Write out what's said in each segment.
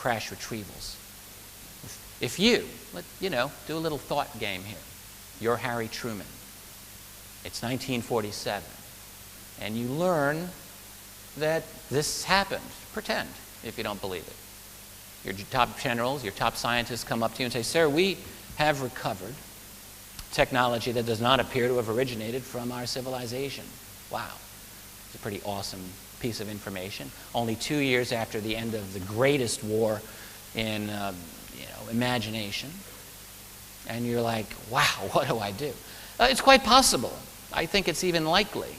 crash retrievals. If you, do a little thought game here. You're Harry Truman. It's 1947. And you learn that this happened. Pretend, if you don't believe it. Your top generals, your top scientists come up to you and say, "Sir, we have recovered technology that does not appear to have originated from our civilization." Wow. It's a pretty awesome piece of information. Only 2 years after the end of the greatest war in imagination. And you're like, wow, what do I do? It's quite possible. I think it's even likely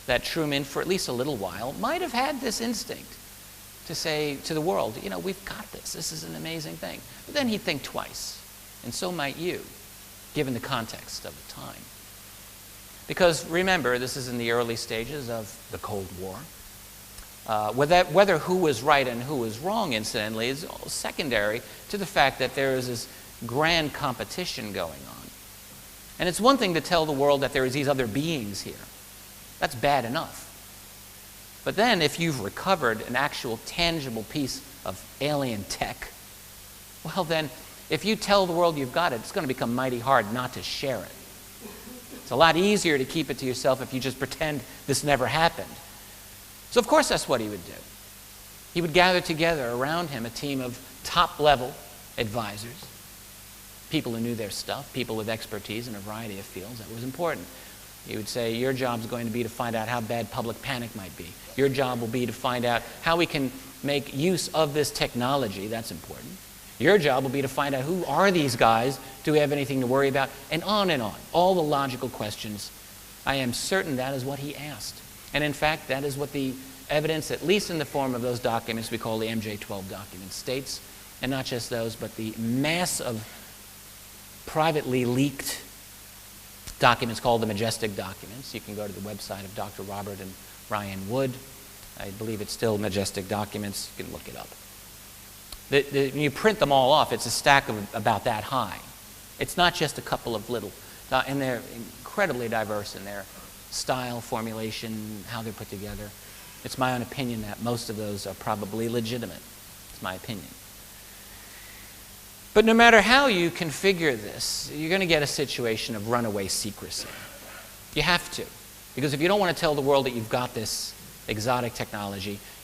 that Truman, for at least a little while, might have had this instinct to say to the world, we've got this. This is an amazing thing. But then he'd think twice. And so might you, given the context of the time. Because remember, this is in the early stages of the Cold War. Whether who was right and who was wrong, incidentally, is secondary to the fact that there is this grand competition going on. And it's one thing to tell the world that there is these other beings here. That's bad enough. But then if you've recovered an actual tangible piece of alien tech, well then, if you tell the world you've got it, it's going to become mighty hard not to share it. It's a lot easier to keep it to yourself if you just pretend this never happened. So of course that's what he would do. He would gather together around him a team of top-level advisors, people who knew their stuff, people with expertise in a variety of fields. That was important. He would say, your job's going to be to find out how bad public panic might be. Your job will be to find out how we can make use of this technology. That's important. Your job will be to find out who are these guys, do we have anything to worry about, and on and on. All the logical questions. I am certain that is what he asked. And in fact, that is what the evidence, at least in the form of those documents we call the MJ-12 documents, states. And not just those, but the mass of privately leaked documents called the Majestic documents. You can go to the website of Dr. Robert and Ryan Wood. I believe it's still Majestic documents. You can look it up. When you print them all off, it's a stack of about that high. It's not just a couple of little, and they're incredibly diverse in their style, formulation, how they're put together. It's my own opinion that most of those are probably legitimate. It's my opinion. But no matter how you configure this, you're going to get a situation of runaway secrecy. You have to. Because if you don't want to tell the world that you've got this exotic technology,